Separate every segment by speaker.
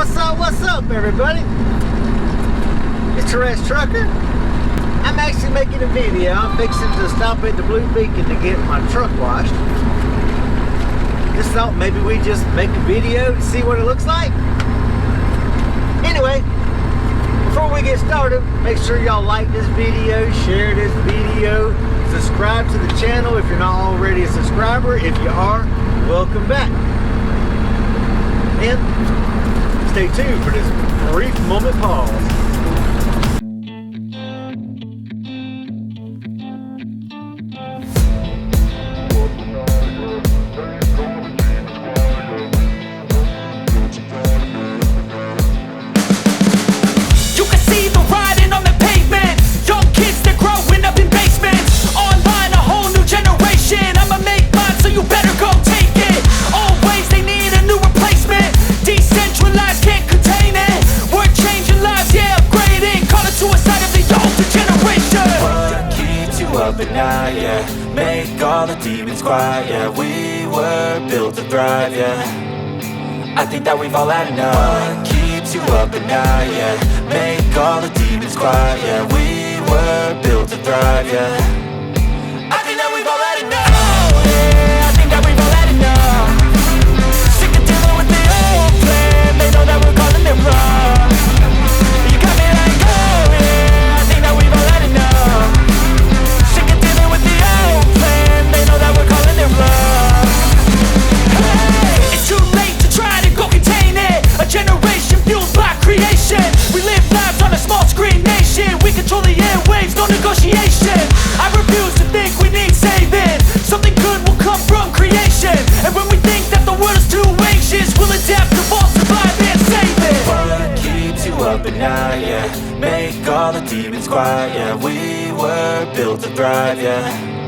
Speaker 1: What's up, everybody? It's Tourette's Trucker. I'm actually making a video. I'm fixing to stop at the Blue Beacon to get my truck washed. Just thought maybe we just make a video to see what it looks like. Anyway, before we get started, make sure y'all like this video, share this video, subscribe to the channel if you're not already a subscriber. If you are, welcome back. And stay tuned for this brief moment pause.
Speaker 2: Make all the demons quiet, yeah. We were built to thrive, yeah. I think that we've all had enough. What keeps you up at night, yeah. Make all the demons quiet, yeah. We were built to thrive, yeah. I think that we've all had enough. Oh, yeah, I think that we've all had enough. Sick of dealing with the old plan. They know that we're calling it wrong. You got me like, oh, yeah, I think that we've all had enough. They know that we're calling it love. Hey, it's too late to try to go contain it. A generation fueled by creation. We live lives on a small screen nation. We control the airwaves, no negotiation. I refuse to think we need saving. Something good will come from creation. And when we think that the world is too anxious, we'll adapt, evolve, survive and save it. What keeps you up at night, yeah. Make all the demons quiet, yeah. We were built to thrive, yeah.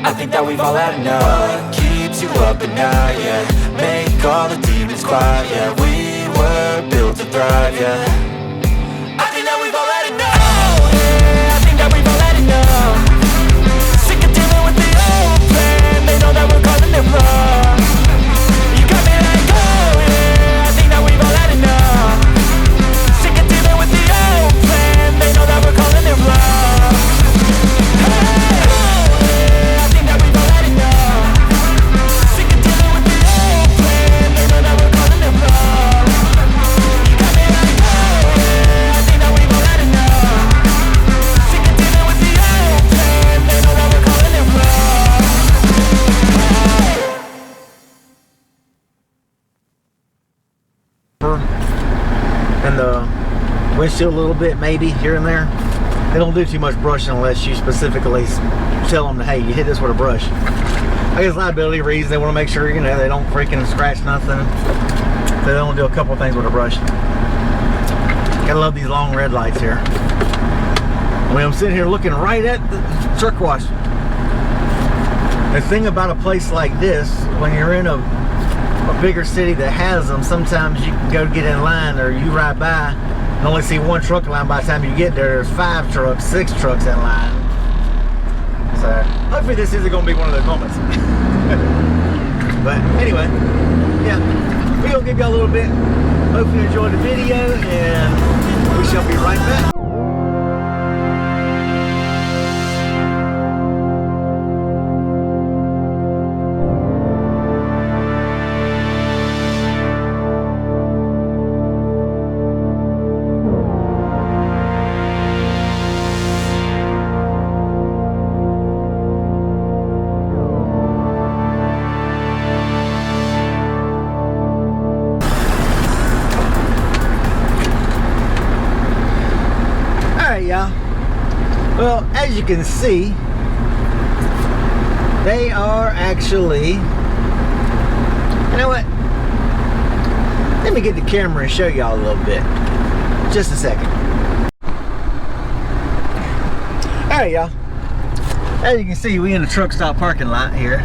Speaker 2: I think that we've all had enough. What keeps you up at night, yeah. Make all the demons quiet, yeah. We were built to thrive, yeah. I think that we've all had enough. Oh, yeah, I think that we've all had enough. Sick of dealing with the old plan. They know that we're calling it wrong. You got me like, oh, yeah, I think that we've all had enough. Sick of dealing with the old plan. They know that we're calling it wrong.
Speaker 1: And the windshield a little bit, maybe here and there. They don't do too much brushing unless you specifically tell them, hey, you hit this with a brush. I guess liability reasons, they want to make sure, you know, they don't freaking scratch nothing. So they don't do a couple things with a brush. Gotta love these long red lights here. I mean, I'm sitting here looking right at the truck wash. The thing about a place like this, when you're in a bigger city that has them, sometimes you can go get in line or you ride by and only see one truck line. By the time you get there, there's 5 trucks, 6 trucks in line. So hopefully this isn't going to be one of those moments. But anyway, yeah, we're going to give y'all a little bit. Hope you enjoyed the video, and we shall be right back. Well, as you can see, they are actually, you know what, let me get the camera and show y'all a little bit, just a second. Alright, y'all, as you can see, we in a truck stop parking lot here.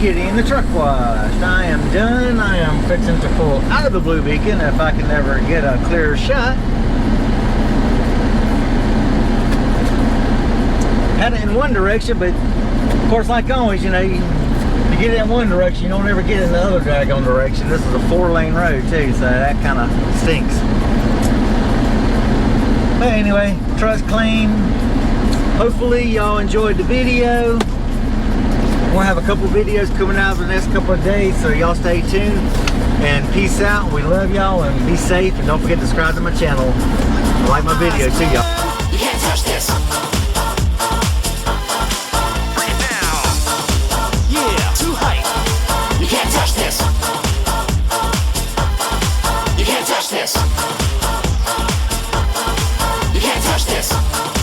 Speaker 1: getting the truck washed. I am done. I am fixing to pull out of the blue beacon if I can never get a clear shot. Had it in one direction, but of course, like always, you know, you get it in one direction, you don't ever get in the other daggone direction. This is a 4-lane road too, so that kind of stinks. But anyway, truck's clean. Hopefully y'all enjoyed the video. We'll have a couple videos coming out in the next couple of days, so y'all stay tuned. And peace out. We love y'all, and be safe. And don't forget to subscribe to my channel. Like my video too, y'all.
Speaker 2: You can't touch this. Bring it down. Yeah, too hype. You can't touch this. You can't touch this. You can't touch this.